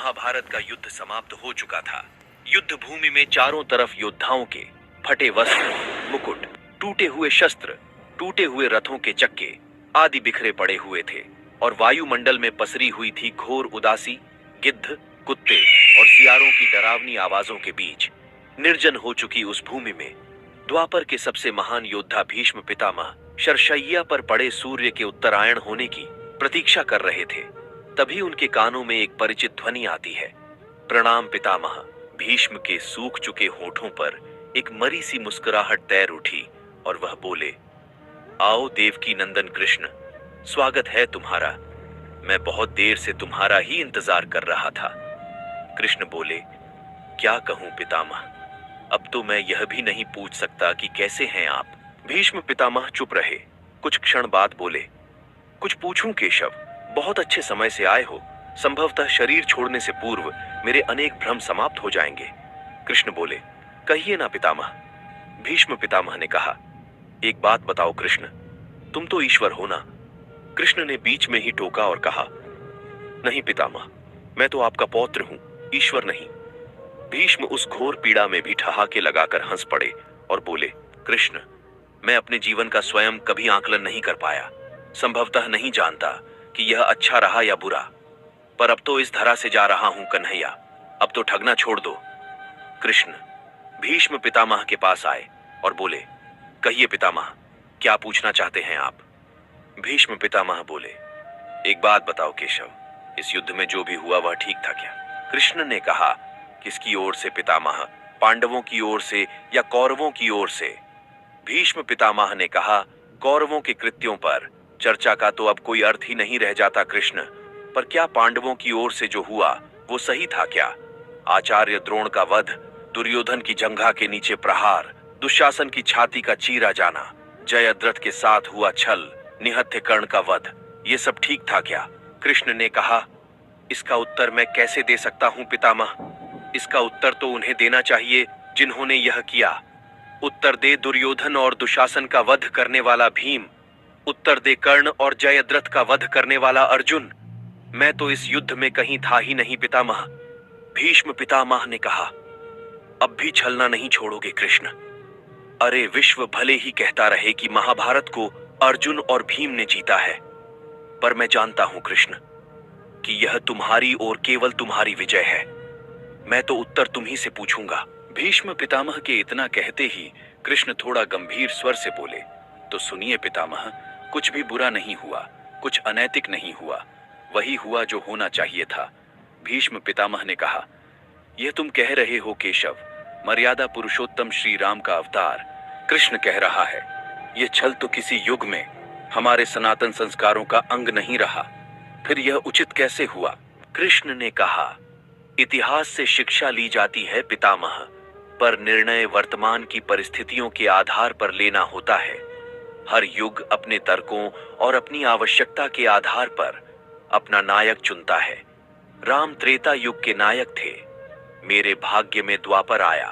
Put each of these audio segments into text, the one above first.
महाभारत का युद्ध समाप्त हो चुका था। युद्ध भूमि में चारों तरफ योद्धाओं के फटे वस्त्र, मुकुट, टूटे हुए शस्त्र, टूटे हुए रथों के चक्के आदि बिखरे पड़े हुए थे और वायुमंडल में पसरी हुई थी घोर उदासी। गिद्ध, कुत्ते और सियारों की डरावनी आवाजों के बीच निर्जन हो चुकी उस भूमि में द्वापर के सबसे महान योद्धा भीष्म पितामह शरशैया पर पड़े सूर्य के उत्तरायण होने की प्रतीक्षा कर रहे थे। तभी उनके कानों में एक परिचित ध्वनि आती है, प्रणाम पितामह। भीष्म के सूख चुके होठों पर एक मरी सी मुस्कुराहट तैर उठी और वह बोले, आओ देवकी नंदन कृष्ण, स्वागत है तुम्हारा। मैं बहुत देर से तुम्हारा ही इंतजार कर रहा था। कृष्ण बोले, क्या कहूं पितामह, अब तो मैं यह भी नहीं पूछ सकता कि कैसे हैं आप। भीष्म पितामह चुप रहे। कुछ क्षण बाद बोले, कुछ पूछूं केशव, बहुत अच्छे समय से आए हो। संभवतः शरीर छोड़ने से पूर्व मेरे अनेक भ्रम समाप्त हो जाएंगे। कृष्ण बोले, कहिए ना पितामह। भीष्म पितामह ने कहा, एक बात बताओ कृष्ण, तुम तो ईश्वर हो ना। कृष्ण ने बीच में ही टोका और कहा, नहीं पितामह, मैं तो आपका पौत्र हूं, ईश्वर नहीं। भीष्म उस घोर पीड़ा में भी ठहाके लगाकर हंस पड़े और बोले, कृष्ण, मैं अपने जीवन का स्वयं कभी आकलन नहीं कर पाया। संभवतः नहीं जानता कि यह अच्छा रहा या बुरा, पर अब तो इस धरा से जा रहा हूं कन्हैया, अब तो ठगना छोड़ दो। कृष्ण भीष्म पितामह के पास आए और बोले, कहिए पितामह, क्या पूछना चाहते हैं आप। भीष्म पितामह बोले, एक बात बताओ केशव, इस युद्ध में जो भी हुआ वह ठीक था क्या। कृष्ण ने कहा, किसकी ओर से पितामह, पांडवों की ओर से या कौरवों की ओर से। भीष्म पितामह ने कहा, कौरवों के कृत्यों पर चर्चा का तो अब कोई अर्थ ही नहीं रह जाता कृष्ण, पर क्या पांडवों की ओर से जो हुआ वो सही था क्या। आचार्य द्रोण का वध, दुर्योधन की जंघा के नीचे प्रहार, दुशासन की छाती का चीरा जाना, जयद्रथ के साथ हुआ छल, निहत्थे कर्ण का वध, ये सब ठीक था क्या। कृष्ण ने कहा, इसका उत्तर मैं कैसे दे सकता हूं पितामह, इसका उत्तर तो उन्हें देना चाहिए जिन्होंने यह किया। उत्तर दे दुर्योधन और दुशासन का वध करने वाला भीम, उत्तर दे कर्ण और जयद्रथ का वध करने वाला अर्जुन। मैं तो इस युद्ध में कहीं था ही नहीं पितामह। भीष्म पितामह ने कहा, अब भी छलना नहीं छोड़ोगे कृष्ण। अरे विश्व भले ही कहता रहे कि महाभारत को अर्जुन और भीम ने जीता है, पर मैं जानता हूं कृष्ण कि यह तुम्हारी और केवल तुम्हारी विजय है। मैं तो उत्तर तुम्ही से पूछूंगा। भीष्म पितामह के इतना कहते ही कृष्ण थोड़ा गंभीर स्वर से बोले, तो सुनिए पितामह, कुछ भी बुरा नहीं हुआ, कुछ अनैतिक नहीं हुआ, वही हुआ जो होना चाहिए था। भीष्म पितामह ने कहा, यह तुम कह रहे हो केशव, मर्यादा पुरुषोत्तम श्री राम का अवतार कृष्ण कह रहा है। यह छल तो किसी युग में हमारे सनातन संस्कारों का अंग नहीं रहा, फिर यह उचित कैसे हुआ। कृष्ण ने कहा, इतिहास से शिक्षा ली जाती है पितामह, पर निर्णय वर्तमान की परिस्थितियों के आधार पर लेना होता है। हर युग अपने तर्कों और अपनी आवश्यकता के आधार पर अपना नायक चुनता है। राम त्रेता युग के नायक थे, मेरे भाग्य में द्वापर आया।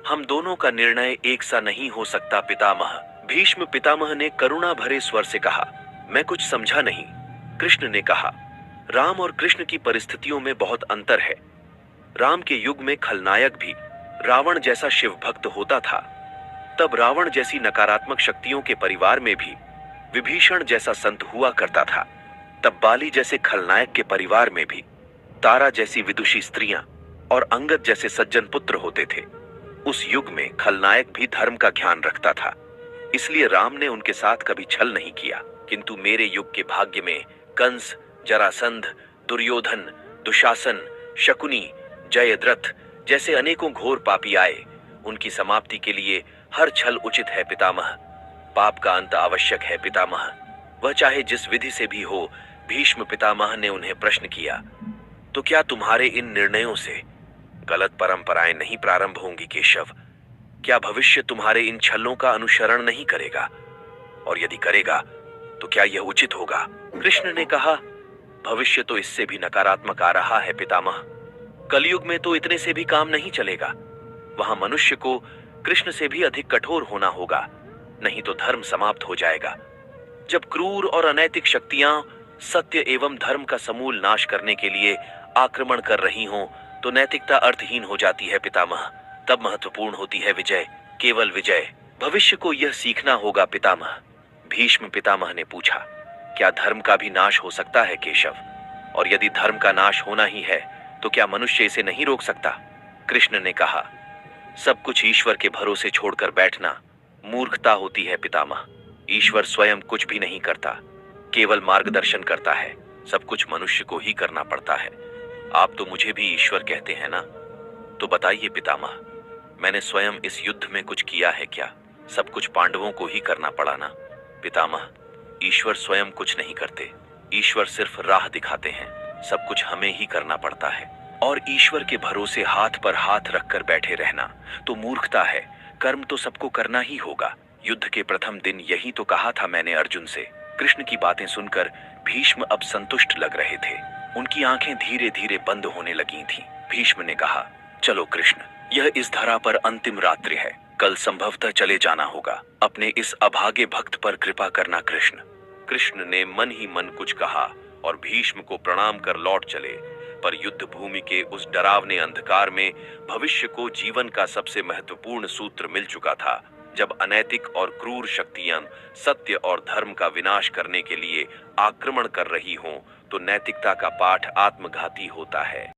हम दोनों का निर्णय एक सा नहीं हो सकता पितामह। भीष्म पितामह ने करुणा भरे स्वर से कहा, मैं कुछ समझा नहीं। कृष्ण ने कहा, राम और कृष्ण की परिस्थितियों में बहुत अंतर है। राम के युग में खलनायक भी रावण जैसा शिव भक्त होता था, तब रावण जैसी नकारात्मक शक्तियों के परिवार में भी विभीषण जैसा संत हुआ करता था। तब बाली जैसे खलनायक के परिवार में भी तारा जैसी विदुषी स्त्रियां और अंगद जैसे सज्जन पुत्र होते थे। उस युग में खलनायक भी धर्म का ध्यान रखता था, इसलिए राम ने उनके साथ कभी छल नहीं किया। किंतु मेरे युग के भाग्य में कंस, जरासंध, दुर्योधन, दुशासन, शकुनी, जयद्रथ जैसे अनेकों घोर पापी आए। उनकी समाप्ति के लिए हर छल उचित है पितामह। पाप का अंत आवश्यक है पितामह, वह चाहे जिस विधि से भी हो। भीष्म पितामह ने उन्हें प्रश्न किया, तो क्या तुम्हारे इन निर्णयों से गलत परंपराएं नहीं प्रारंभ होंगी केशव। क्या भविष्य तुम्हारे इन छलों का अनुसरण नहीं करेगा, और यदि करेगा तो क्या यह उचित होगा। कृष्ण ने कहा, भविष्य तो इससे भी नकारात्मक आ रहा है पितामह। कलयुग में तो इतने से भी काम नहीं चलेगा, वहां मनुष्य को कृष्ण से भी अधिक कठोर होना होगा, नहीं तो धर्म समाप्त हो जाएगा। जब क्रूर और अनैतिक शक्तियां सत्य एवं धर्म का समूल नाश करने के लिए आक्रमण कर रही हों तो नैतिकता अर्थहीन हो जाती है पितामह। तब महत्वपूर्ण होती है विजय, केवल विजय। भविष्य को यह सीखना होगा पितामह। भीष्म पितामह ने पूछा, क्या धर्म का भी नाश हो सकता है केशव? और यदि धर्म का नाश होना ही है तो क्या मनुष्य इसे नहीं रोक सकता? कृष्ण ने कहा, सब कुछ ईश्वर के भरोसे छोड़कर बैठना मूर्खता होती है पितामह। ईश्वर स्वयं कुछ भी नहीं करता, केवल मार्गदर्शन करता है। सब कुछ मनुष्य को ही करना पड़ता है। आप तो मुझे भी ईश्वर कहते हैं ना? तो बताइए पितामह, मैंने स्वयं इस युद्ध में कुछ किया है क्या? सब कुछ पांडवों को ही करना पड़ा ना? पितामह, ईश्वर स्वयं कुछ नहीं करते, ईश्वर सिर्फ राह दिखाते हैं। सब कुछ हमें ही करना पड़ता है। और ईश्वर के भरोसे हाथ पर हाथ रखकर बैठे रहना तो मूर्खता है। कर्म तो सबको करना ही होगा। युद्ध के प्रथम दिन यही तो कहा था मैंने अर्जुन से। कृष्ण की बातें सुनकर भीष्म अब संतुष्ट लग रहे थे। उनकी आंखें धीरे धीरे बंद होने लगी थीं। भीष्म ने कहा, चलो कृष्ण, यह इस धरा पर अंतिम रात्रि है। कल संभवतः चले जाना होगा। अपने इस अभागे भक्त पर कृपा करना कृष्ण। कृष्ण ने मन ही मन कुछ कहा और भीष्म को प्रणाम कर लौट चले। पर युद्ध भूमि के उस डरावने अंधकार में भविष्य को जीवन का सबसे महत्वपूर्ण सूत्र मिल चुका था। जब अनैतिक और क्रूर शक्तियां सत्य और धर्म का विनाश करने के लिए आक्रमण कर रही हों तो नैतिकता का पाठ आत्मघाती होता है।